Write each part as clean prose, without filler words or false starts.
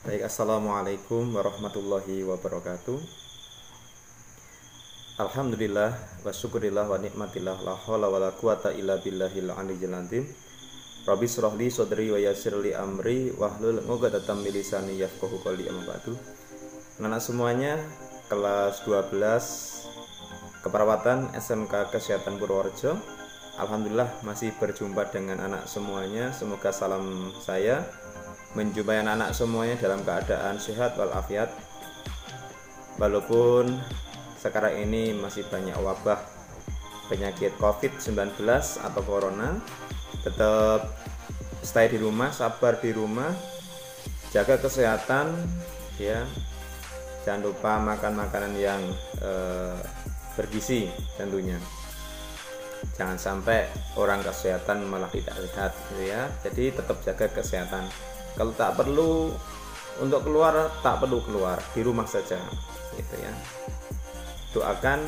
Baik, assalamualaikum warahmatullahi wabarakatuh. Alhamdulillah wa syukurillah wa nikmatillah la haula wa la quwata illa billahil aliyyil azim. Rabbi shrah li sadri wa yassir li amri wahlul 'uqdatam min lisani yafqahu qawli amma ba'du. Anak semuanya, kelas 12 Keperawatan SMK Kesehatan Purworejo. Alhamdulillah masih berjumpa dengan anak semuanya. Semoga salam saya menjumpai anak-anak semuanya dalam keadaan sehat walafiat. Walaupun sekarang ini masih banyak wabah penyakit COVID-19 atau corona, tetap stay di rumah, sabar di rumah, jaga kesehatan ya. Jangan lupa makan makanan yang bergizi tentunya. Jangan sampai orang kesehatan malah tidak sehat gitu ya. Jadi tetap jaga kesehatan. Kalau tak perlu untuk keluar, tak perlu keluar, di rumah saja gitu ya. Doakan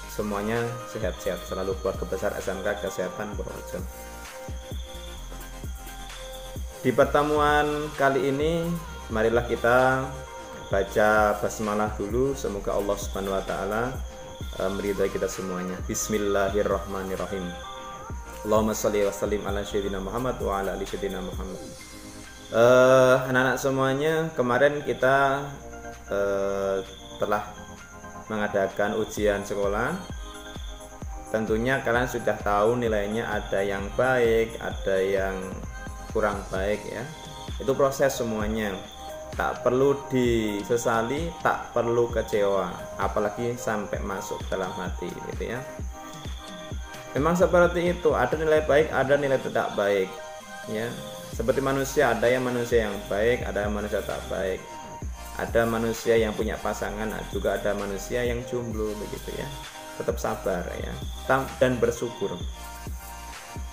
semuanya sehat-sehat selalu, keluarga besar SMK Kesehatan Purworejo. Di pertemuan kali ini marilah kita baca basmalah dulu. Semoga Allah Subhanahu wa taala meridai kita semuanya. Bismillahirrahmanirrahim. Allahumma sholli wa sallim ala sayyidina Muhammad wa ala ali sayyidina Muhammad. Anak-anak semuanya, kemarin kita telah mengadakan ujian sekolah. Tentunya kalian sudah tahu nilainya, ada yang baik, ada yang kurang baik ya. Itu proses semuanya. Tak perlu disesali, tak perlu kecewa, apalagi sampai masuk dalam hati gitu ya. Memang seperti itu, ada nilai baik, ada nilai tidak baik ya. Seperti manusia, ada yang manusia yang baik, ada yang manusia tak baik. Ada manusia yang punya pasangan, juga ada manusia yang jomblo begitu ya. Tetap sabar ya, dan bersyukur.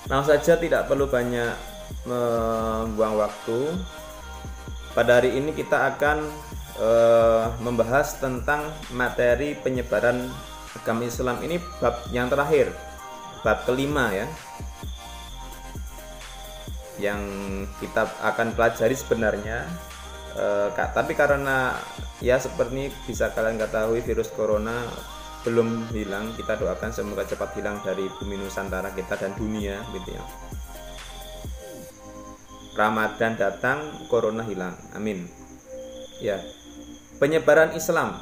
Nah saja tidak perlu banyak membuang waktu. Pada hari ini kita akan membahas tentang materi penyebaran agama Islam. Ini bab yang terakhir, bab kelima ya, yang kita akan pelajari sebenarnya. Tapi karena ya seperti bisa kalian ketahui, virus corona belum hilang. Kita doakan semoga cepat hilang dari bumi Nusantara kita dan dunia gitu ya. Ramadan datang, corona hilang, amin ya. Penyebaran Islam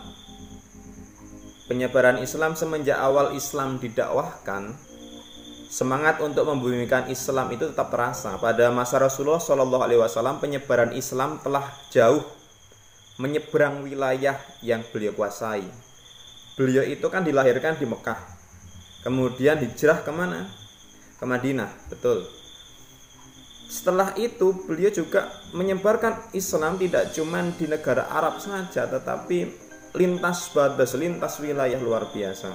semenjak awal Islam didakwahkan, semangat untuk membumikan Islam itu tetap terasa. Pada masa Rasulullah SAW, penyebaran Islam telah jauh menyeberang wilayah yang beliau kuasai. Beliau itu kan dilahirkan di Mekah, kemudian hijrah kemana? Ke Madinah, betul. Setelah itu beliau juga menyebarkan Islam tidak cuma di negara Arab saja, tetapi lintas batas, lintas wilayah luar biasa.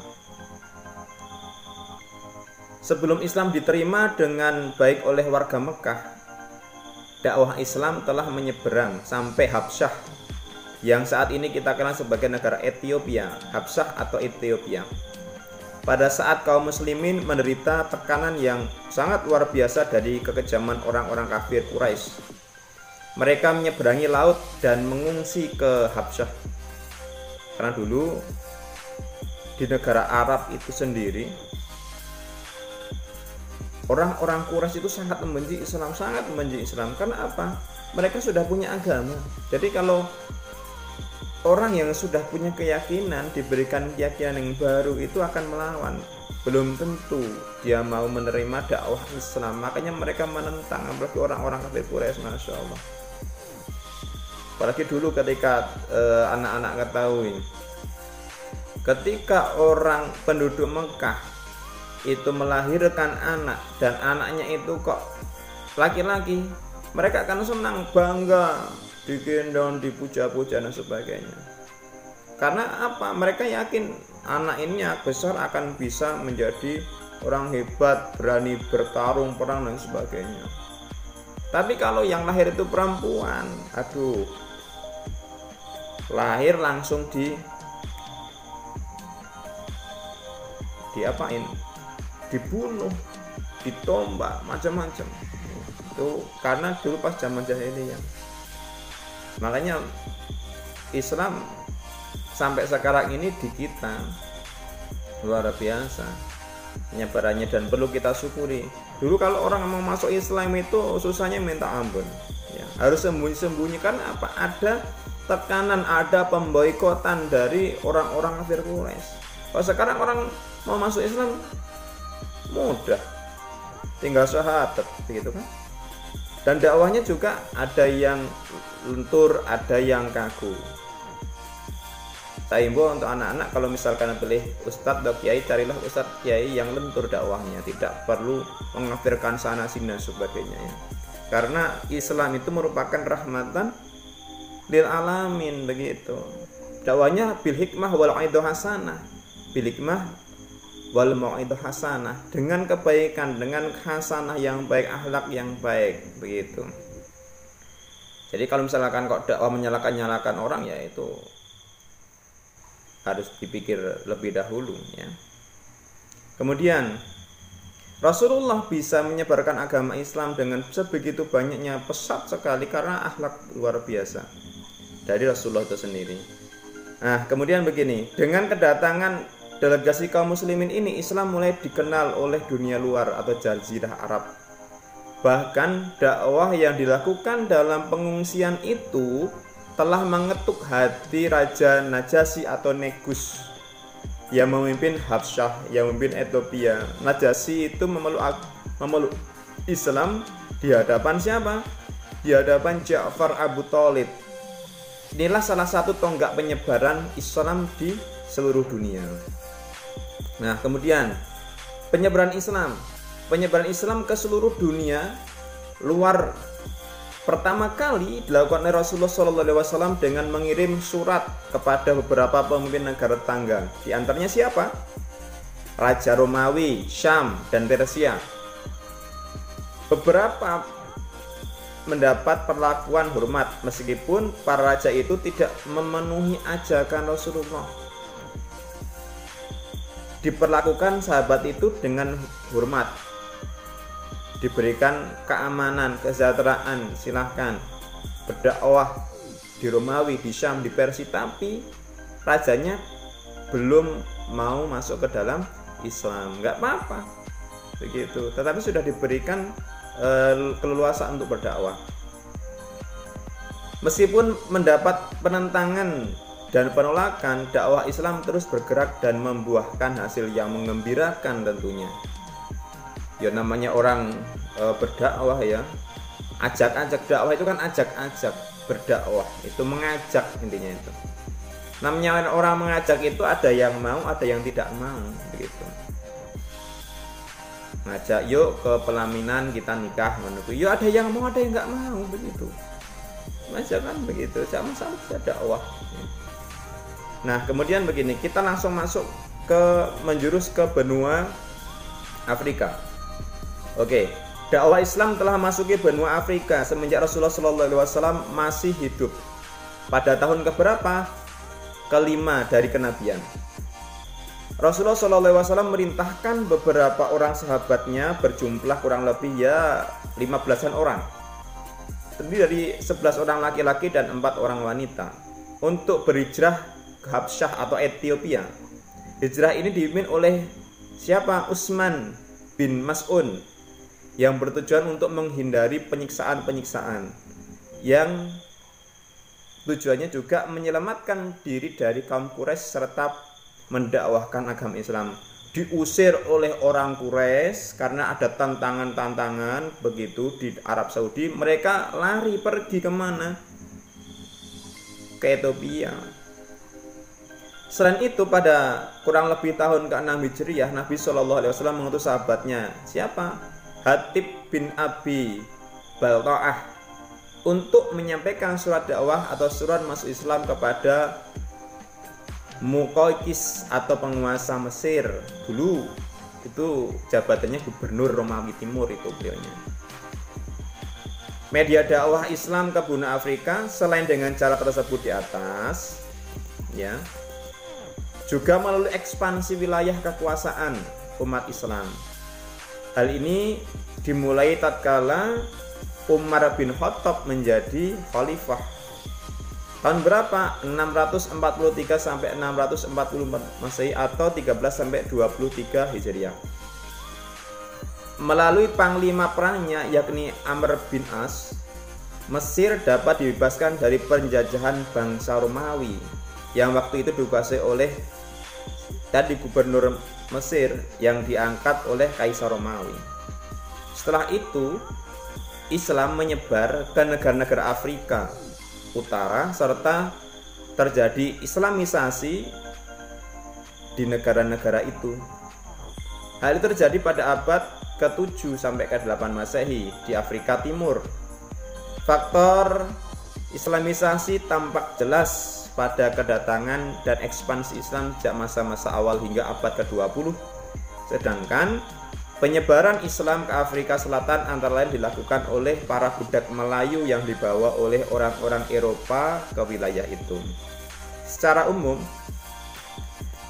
Sebelum Islam diterima dengan baik oleh warga Mekah, dakwah Islam telah menyeberang sampai Habsyah, yang saat ini kita kenal sebagai negara Ethiopia, Habsyah atau Ethiopia. Pada saat kaum muslimin menderita tekanan yang sangat luar biasa dari kekejaman orang-orang kafir Quraisy, mereka menyeberangi laut dan mengungsi ke Habsyah. Karena dulu di negara Arab itu sendiri, orang-orang Quraisy itu sangat membenci Islam, sangat membenci Islam. Karena apa? Mereka sudah punya agama. Jadi kalau orang yang sudah punya keyakinan diberikan keyakinan yang baru, itu akan melawan. Belum tentu dia mau menerima dakwah Islam. Makanya mereka menentang, apalagi orang-orang kafir Quraisy, masya Allah. Apalagi dulu ketika anak-anak ketahui, ketika orang penduduk Mekah itu melahirkan anak dan anaknya itu kok laki-laki, mereka akan senang, bangga, digendong, dipuja-puja dan sebagainya. Karena apa? Mereka yakin anak ini besar akan bisa menjadi orang hebat, berani bertarung, perang dan sebagainya. Tapi kalau yang lahir itu perempuan, aduh, lahir langsung diapain? Dibunuh, ditombak, macam-macam. Itu karena dulu pas zaman jahiliyah. Makanya Islam sampai sekarang ini di kita luar biasa penyebarannya dan perlu kita syukuri. Dulu kalau orang mau masuk Islam itu susahnya minta ampun ya, harus sembunyi-sembunyikan apa, ada tekanan, ada pemboikotan dari orang-orang kafir Quraisy. Kalau sekarang orang mau masuk Islam mudah, tinggal syahadat begitu kan. Dan dakwahnya juga ada yang lentur, ada yang kaku. Saya himbau untuk anak-anak, kalau misalkan pilih ustadz atau kiai, carilah ustadz kiai yang lentur dakwahnya, tidak perlu mengafirkan sana sini dan sebagainya ya. Karena Islam itu merupakan rahmatan lil alamin begitu. Dakwahnya bil hikmah wal mau'idhah hasanah, bil hikmah wal mau'idhah hasanah, dengan kebaikan, dengan hasanah yang baik, akhlak yang baik begitu. Jadi kalau misalkan kok dakwah menyalahkan orang ya itu harus dipikir lebih dahulu ya. Kemudian Rasulullah bisa menyebarkan agama Islam dengan sebegitu banyaknya, pesat sekali, karena akhlak luar biasa dari Rasulullah itu sendiri. Nah, kemudian begini, dengan kedatangan delegasi kaum muslimin ini, Islam mulai dikenal oleh dunia luar atau jazirah Arab. Bahkan dakwah yang dilakukan dalam pengungsian itu telah mengetuk hati Raja Najasyi atau Negus yang memimpin Habsyah, yang memimpin Ethiopia. Najasyi itu memeluk Islam di hadapan siapa? Di hadapan Ja'far Abu Thalib. Inilah salah satu tonggak penyebaran Islam di seluruh dunia. Nah, kemudian penyebaran Islam ke seluruh dunia luar pertama kali dilakukan oleh Rasulullah SAW dengan mengirim surat kepada beberapa pemimpin negara tetangga. Di antaranya siapa? Raja Romawi, Syam, dan Persia. Beberapa mendapat perlakuan hormat meskipun para raja itu tidak memenuhi ajakan Rasulullah. Diperlakukan sahabat itu dengan hormat, diberikan keamanan, kesejahteraan, silahkan berdakwah di Romawi, di Syam, di Persia, tapi rajanya belum mau masuk ke dalam Islam. Nggak apa-apa begitu, tetapi sudah diberikan keleluasaan untuk berdakwah. Meskipun mendapat penentangan dan penolakan, dakwah Islam terus bergerak dan membuahkan hasil yang menggembirakan tentunya. Ya namanya orang berdakwah ya, ajak-ajak dakwah itu kan ajak-ajak, berdakwah itu mengajak, intinya itu. Namanya orang mengajak itu ada yang mau, ada yang tidak mau begitu. Ngajak yuk ke pelaminan kita nikah menurutku, yuk ada yang mau, ada yang nggak mau begitu. Ngajak kan begitu, sama-sama kita dakwah. Nah kemudian begini, kita langsung masuk ke menjurus ke benua Afrika. Oke, dakwah Islam telah masuki benua Afrika semenjak Rasulullah SAW masih hidup. Pada tahun keberapa? Kelima dari kenabian. Rasulullah SAW merintahkan beberapa orang sahabatnya berjumlah kurang lebih ya 15-an orang, terdiri dari 11 orang laki-laki dan 4 orang wanita, untuk berhijrah ke Habsyah atau Ethiopia. Hijrah ini dipimpin oleh siapa? Utsman bin Mas'un, yang bertujuan untuk menghindari penyiksaan-penyiksaan, yang tujuannya juga menyelamatkan diri dari kaum Quraisy serta mendakwahkan agama Islam. Diusir oleh orang Quraisy karena ada tantangan-tantangan begitu di Arab Saudi, mereka lari pergi kemana? Ke Ethiopia. Selain itu, pada kurang lebih tahun ke-6 Hijriah, Nabi SAW mengutus sahabatnya, siapa? Hatib bin Abi Balta'ah, untuk menyampaikan surat dakwah atau surat masuk Islam kepada Muqawqis atau penguasa Mesir. Dulu itu jabatannya gubernur Romawi Timur itu beliaunya. Media dakwah Islam ke benua Afrika selain dengan cara tersebut di atas ya, juga melalui ekspansi wilayah kekuasaan umat Islam. Hal ini dimulai tatkala Umar bin Khattab menjadi khalifah Tahun berapa? 643 sampai 644 Masehi atau 13 sampai 23 Hijriah. Melalui panglima perangnya yakni Amr bin As, Mesir dapat dibebaskan dari penjajahan bangsa Romawi yang waktu itu dikuasai oleh tadi gubernur Mesir yang diangkat oleh Kaisar Romawi. Setelah itu, Islam menyebar ke negara-negara Afrika Utara serta terjadi Islamisasi di negara-negara itu. Hal itu terjadi pada abad ke-7 sampai ke-8 Masehi di Afrika Timur. Faktor Islamisasi tampak jelas pada kedatangan dan ekspansi Islam sejak masa-masa awal hingga abad ke-20. Sedangkan penyebaran Islam ke Afrika Selatan antara lain dilakukan oleh para budak Melayu yang dibawa oleh orang-orang Eropa ke wilayah itu. Secara umum,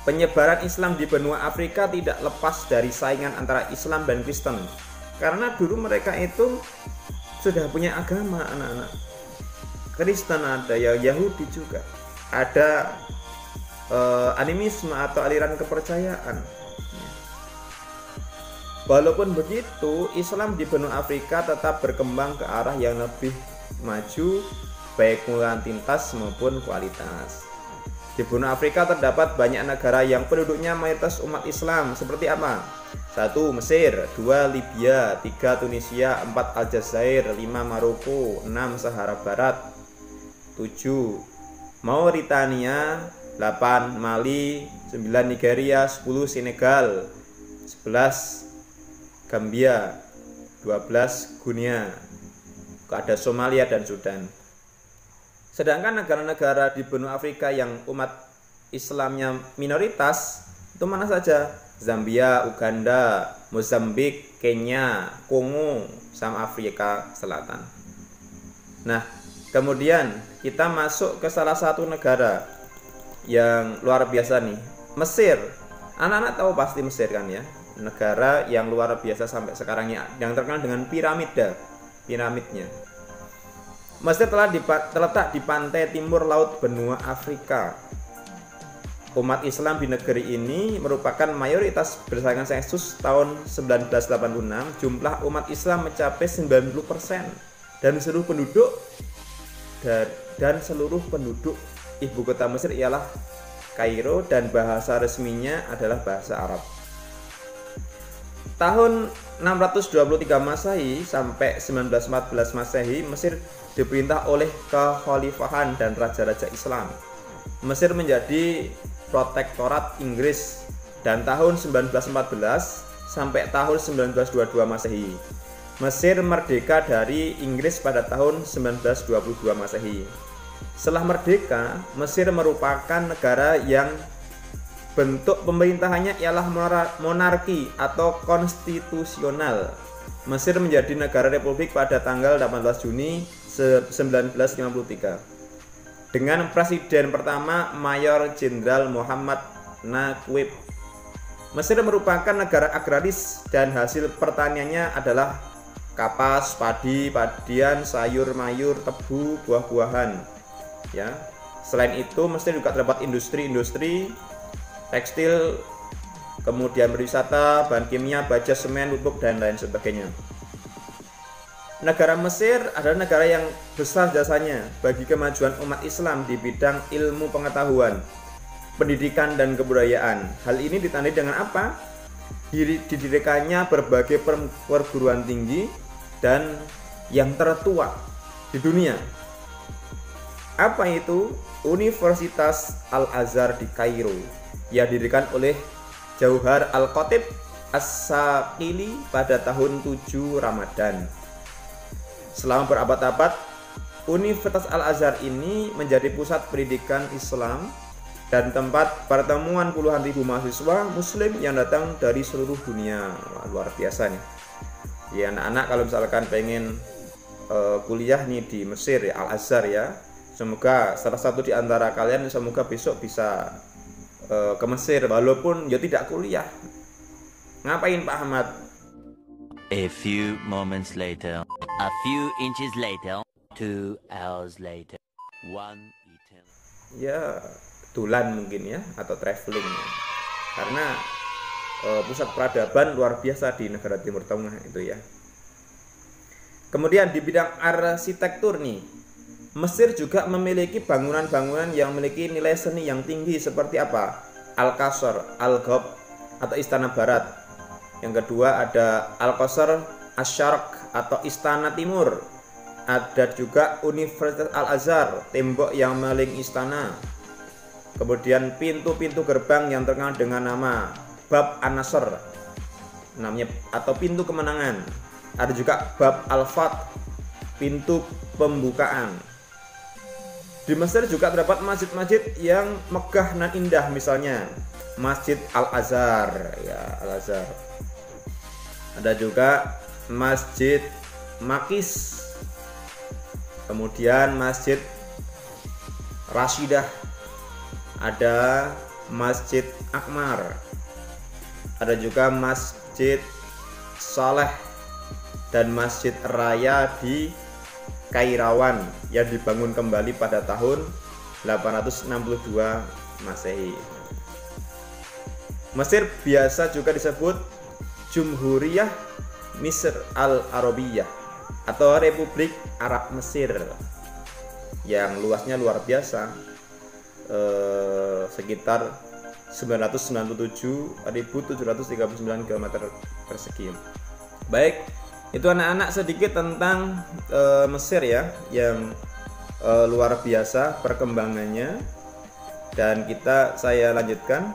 penyebaran Islam di benua Afrika tidak lepas dari saingan antara Islam dan Kristen. Karena dulu mereka itu sudah punya agama, anak-anak. Kristen ada, ya Yahudi juga. Ada animisme atau aliran kepercayaan. Walaupun begitu, Islam di benua Afrika tetap berkembang ke arah yang lebih maju, baik kuantitas maupun kualitas. Di benua Afrika terdapat banyak negara yang penduduknya mayoritas umat Islam. Seperti apa? 1. Mesir, 2. Libya, 3. Tunisia, 4. Aljazair, 5. Maroko, 6. Sahara Barat, 7. Mauritania, 8. Mali, 9. Nigeria, 10. Senegal, 11. Gambia, 12 Guinea, ada Somalia dan Sudan. Sedangkan negara-negara di benua Afrika yang umat Islamnya minoritas itu mana saja? Zambia, Uganda, Mozambik, Kenya, Kongo, sama Afrika Selatan. Nah, kemudian kita masuk ke salah satu negara yang luar biasa nih, Mesir. Anak-anak tahu pasti Mesir kan ya? Negara yang luar biasa sampai sekarang yang terkenal dengan piramidnya. Mesir telah terletak di pantai timur laut benua Afrika. Umat Islam di negeri ini merupakan mayoritas berdasarkan sensus tahun 1986. Jumlah umat Islam mencapai 90% dan seluruh penduduk ibu kota Mesir ialah Kairo dan bahasa resminya adalah bahasa Arab. Tahun 623 Masehi sampai 1914 Masehi, Mesir diperintah oleh kekhalifahan dan raja-raja Islam. Mesir menjadi protektorat Inggris dan tahun 1914 sampai tahun 1922 Masehi. Mesir merdeka dari Inggris pada tahun 1922 Masehi. Setelah merdeka, Mesir merupakan negara yang bentuk pemerintahannya ialah monarki atau konstitusional. Mesir menjadi negara republik pada tanggal 18 Juni 1953 dengan presiden pertama Mayor Jenderal Muhammad Naquib. Mesir merupakan negara agraris dan hasil pertaniannya adalah kapas, padi, padian, sayur mayur, tebu, buah-buahan. Ya. Selain itu, Mesir juga terdapat industri tekstil, kemudian berwisata, bahan kimia, baja, semen, pupuk, dan lain sebagainya. Negara Mesir adalah negara yang besar jasanya bagi kemajuan umat Islam di bidang ilmu pengetahuan, pendidikan, dan kebudayaan. Hal ini ditandai dengan apa? Didirikannya berbagai perguruan tinggi dan yang tertua di dunia. Apa itu? Universitas Al-Azhar di Kairo yang didirikan oleh Jauhar Al-Khatib As-Saqili pada tahun 7 Ramadan. Selama berabad-abad, Universitas Al-Azhar ini menjadi pusat pendidikan Islam dan tempat pertemuan puluhan ribu mahasiswa muslim yang datang dari seluruh dunia. Wah, luar biasa nih. Ya anak-anak, kalau misalkan pengen kuliah nih di Mesir ya, Al-Azhar ya, semoga salah satu di antara kalian semoga besok bisa ke Mesir walaupun ya tidak kuliah. Ngapain Pak Ahmad? A few moments later, a few inches later, 2 hours later, 1 ya tulan mungkin ya, atau traveling ya. Karena pusat peradaban luar biasa di negara Timur Tengah itu ya. Kemudian di bidang arsitektur nih, Mesir juga memiliki bangunan-bangunan yang memiliki nilai seni yang tinggi seperti apa? Al-Qasr, Al-Ghab atau Istana Barat. Yang kedua ada Al-Qasr Asy-Syarq atau Istana Timur. Ada juga Universitas Al-Azhar, tembok yang mengelilingi istana. Kemudian pintu-pintu gerbang yang terkenal dengan nama Bab An-Nasr, namanya, atau pintu kemenangan. Ada juga Bab Al-Fath, pintu pembukaan. Di Mesir juga terdapat masjid-masjid yang megah dan indah, misalnya Masjid Al-Azhar ya, Al-Azhar. Ada juga Masjid Makis, kemudian Masjid Rashidah, ada Masjid Akmar, ada juga Masjid Saleh dan Masjid Raya di Kairawan yang dibangun kembali pada tahun 862 Masehi. Mesir biasa juga disebut Jumhuriyah Misr Al-Arabiyah atau Republik Arab Mesir, yang luasnya luar biasa, sekitar 997.739 km persegi. Baik, itu anak-anak sedikit tentang Mesir ya, yang luar biasa perkembangannya. Dan saya lanjutkan.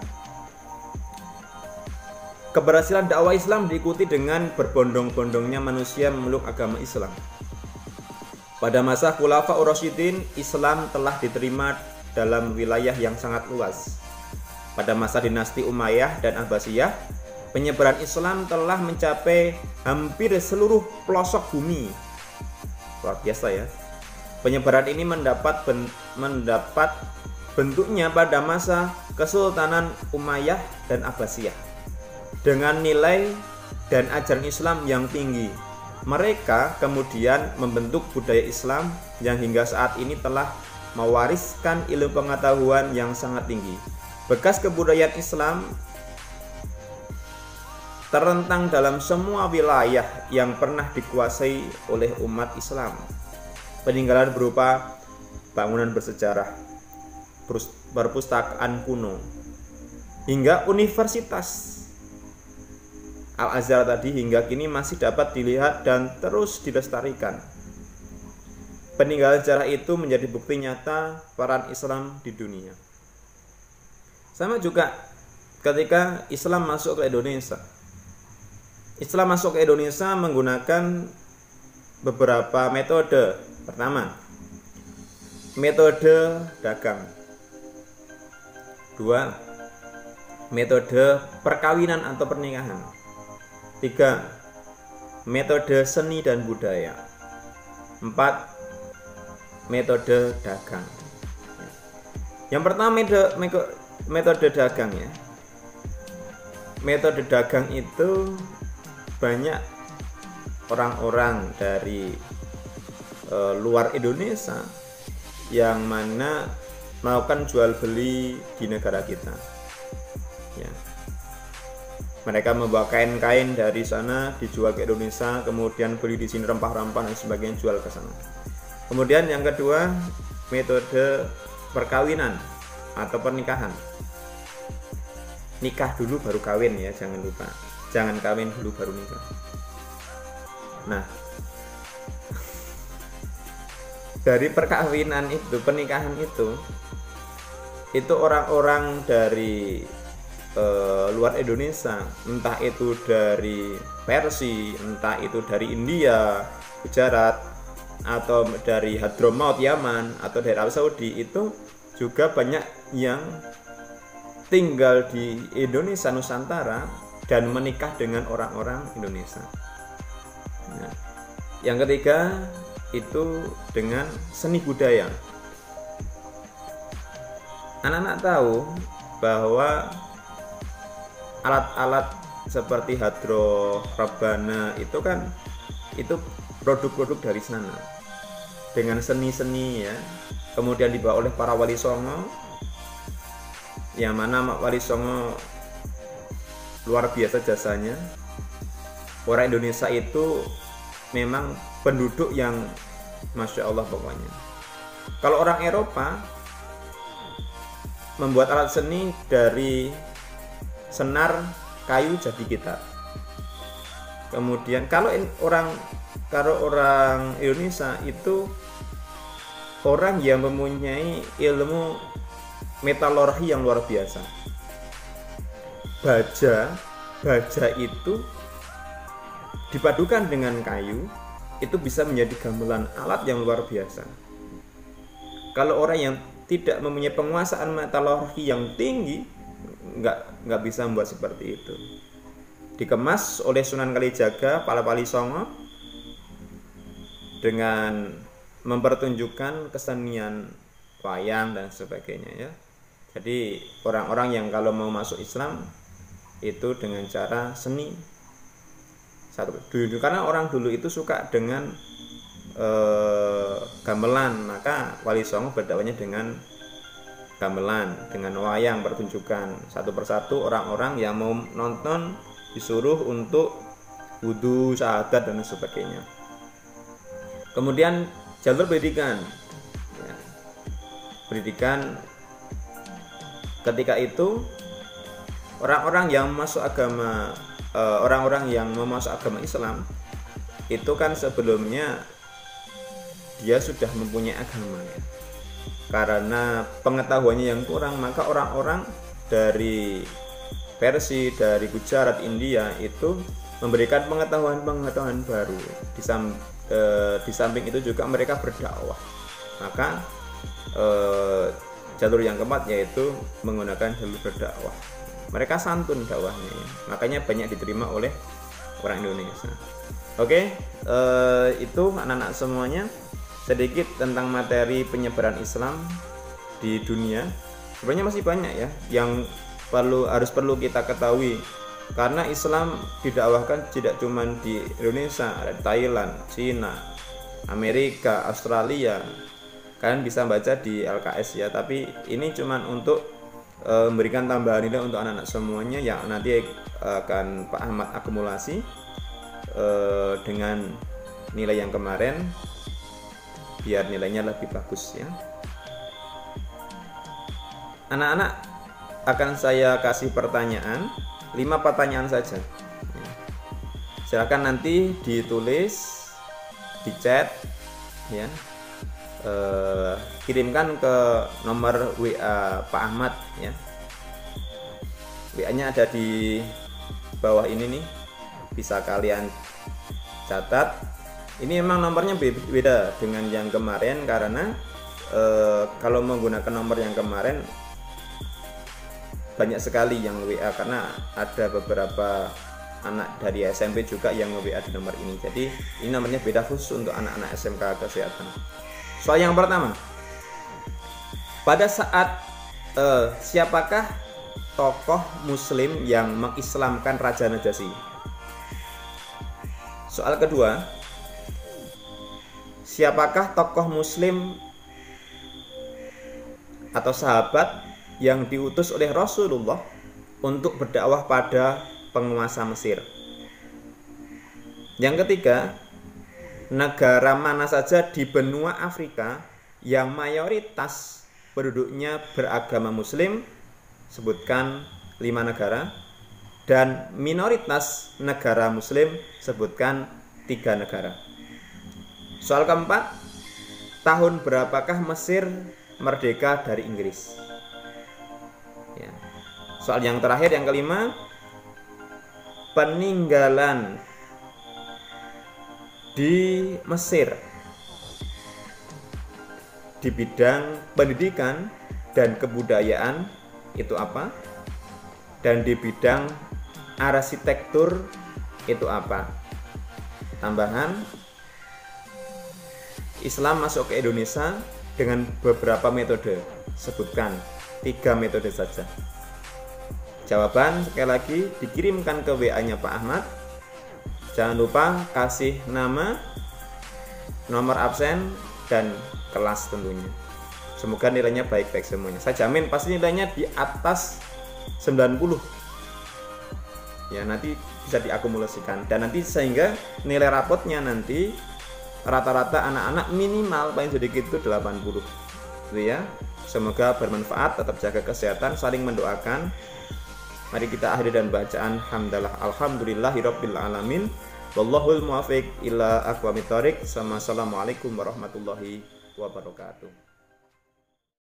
Keberhasilan dakwah Islam diikuti dengan berbondong-bondongnya manusia memeluk agama Islam. Pada masa Khulafaur Rasyidin, Islam telah diterima dalam wilayah yang sangat luas. Pada masa dinasti Umayyah dan Abbasiyah, penyebaran Islam telah mencapai hampir seluruh pelosok bumi. Luar biasa ya. Penyebaran ini mendapat bentuknya pada masa Kesultanan Umayyah dan Abbasiyah dengan nilai dan ajaran Islam yang tinggi. Mereka kemudian membentuk budaya Islam yang hingga saat ini telah mewariskan ilmu pengetahuan yang sangat tinggi. Bekas kebudayaan Islam terentang dalam semua wilayah yang pernah dikuasai oleh umat Islam. Peninggalan berupa bangunan bersejarah, perpustakaan kuno, hingga universitas Al-Azhar tadi hingga kini masih dapat dilihat dan terus dilestarikan. Peninggalan sejarah itu menjadi bukti nyata peran Islam di dunia. Sama juga ketika Islam masuk ke Indonesia. Islam masuk ke Indonesia menggunakan beberapa metode. Pertama, metode dagang. Dua, metode perkawinan atau pernikahan. 3. Metode seni dan budaya. 4. Metode dagang. Yang pertama metode dagang ya. Metode dagang itu banyak orang-orang dari luar Indonesia yang mana melakukan jual beli di negara kita. Ya. Mereka membawa kain-kain dari sana dijual ke Indonesia, kemudian beli di sini rempah-rempah dan sebagainya jual ke sana. Kemudian yang kedua, metode perkawinan atau pernikahan. Nikah dulu baru kawin ya, jangan lupa. Jangan kawin dulu baru nikah. Nah, dari perkawinan itu, pernikahan itu orang-orang dari luar Indonesia, entah itu dari Persia, entah itu dari India, Gujarat, atau dari Hadramaut Yaman, atau dari Arab Saudi, itu juga banyak yang tinggal di Indonesia Nusantara dan menikah dengan orang-orang Indonesia. Nah, yang ketiga itu dengan seni budaya. Anak-anak tahu bahwa alat-alat seperti hadroh, rebana itu produk-produk dari sana dengan seni-seni ya, kemudian dibawa oleh para wali songo, yang mana wali songo luar biasa jasanya. Orang Indonesia itu memang penduduk yang Masya Allah pokoknya. Kalau orang Eropa membuat alat seni dari senar kayu jadi gitar. Kemudian kalau orang Indonesia itu orang yang mempunyai ilmu metalurgi yang luar biasa. Baja itu dipadukan dengan kayu, itu bisa menjadi gamelan alat yang luar biasa. Kalau orang yang tidak mempunyai penguasaan metalurgi yang tinggi, nggak bisa membuat seperti itu. Dikemas oleh Sunan Kalijaga, para wali songo, dengan mempertunjukkan kesenian wayang dan sebagainya ya. Jadi orang-orang yang kalau mau masuk Islam itu dengan cara seni. Karena orang dulu itu suka dengan gamelan, maka wali songo berdakwahnya dengan gamelan, dengan wayang, pertunjukan. Satu persatu orang-orang yang mau nonton disuruh untuk wudu, syahadat dan sebagainya. Kemudian jalur pendidikan ya. Pendidikan ketika itu orang-orang yang masuk agama, orang-orang yang mau masuk agama Islam itu kan sebelumnya dia sudah mempunyai agama ya. Karena pengetahuannya yang kurang, maka orang-orang dari Persia, dari Gujarat, India itu memberikan pengetahuan-pengetahuan baru. Di samping itu juga mereka berdakwah. Maka jalur yang keempat yaitu menggunakan jalur berdakwah. Mereka santun dakwahnya ya. Makanya banyak diterima oleh orang Indonesia. Oke, itu anak-anak semuanya sedikit tentang materi penyebaran Islam di dunia. Sebenarnya masih banyak ya yang perlu kita ketahui, karena Islam didakwahkan tidak cuma di Indonesia, ada Thailand, Cina, Amerika, Australia. Kalian bisa baca di LKS ya, tapi ini cuma untuk memberikan tambahan nilai untuk anak-anak semuanya yang nanti akan Pak Ahmad akumulasi dengan nilai yang kemarin biar nilainya lebih bagus ya. Anak-anak akan saya kasih pertanyaan, 5 pertanyaan saja. Silakan nanti ditulis, di chat, ya, kirimkan ke nomor WA Pak Ahmad, ya. WA-nya ada di bawah ini nih, bisa kalian catat. Ini memang nomornya beda dengan yang kemarin karena kalau menggunakan nomor yang kemarin banyak sekali yang WA, karena ada beberapa anak dari SMP juga yang WA di nomor ini. Jadi ini nomornya beda khusus untuk anak-anak SMK Kesehatan. Soal yang pertama, pada saat siapakah tokoh Muslim yang mengislamkan Raja Najasyi? Soal kedua, siapakah tokoh Muslim atau sahabat yang diutus oleh Rasulullah untuk berdakwah pada penguasa Mesir? Yang ketiga, negara mana saja di benua Afrika yang mayoritas penduduknya beragama Muslim? Sebutkan 5 negara. Dan minoritas negara Muslim, sebutkan 3 negara. Soal keempat, tahun berapakah Mesir merdeka dari Inggris? Ya. Soal yang terakhir, yang kelima, peninggalan di Mesir di bidang pendidikan dan kebudayaan itu apa? Dan di bidang arsitektur itu apa? Tambahan, Islam masuk ke Indonesia dengan beberapa metode. Sebutkan 3 metode saja. Jawaban sekali lagi dikirimkan ke WA-nya Pak Ahmad. Jangan lupa kasih nama, nomor absen, dan kelas tentunya. Semoga nilainya baik-baik semuanya. Saya jamin pasti nilainya di atas 90. Ya, nanti bisa diakumulasikan dan nanti sehingga nilai rapotnya nanti rata-rata anak-anak minimal paling sedikit itu 80. Gitu ya. Semoga bermanfaat, tetap jaga kesehatan, saling mendoakan. Mari kita akhiri dan bacaan hamdalah alhamdulillahirabbil alamin. Wallahul muwaffiq ila aqwamit thoriq. Assalamualaikum warahmatullahi wabarakatuh.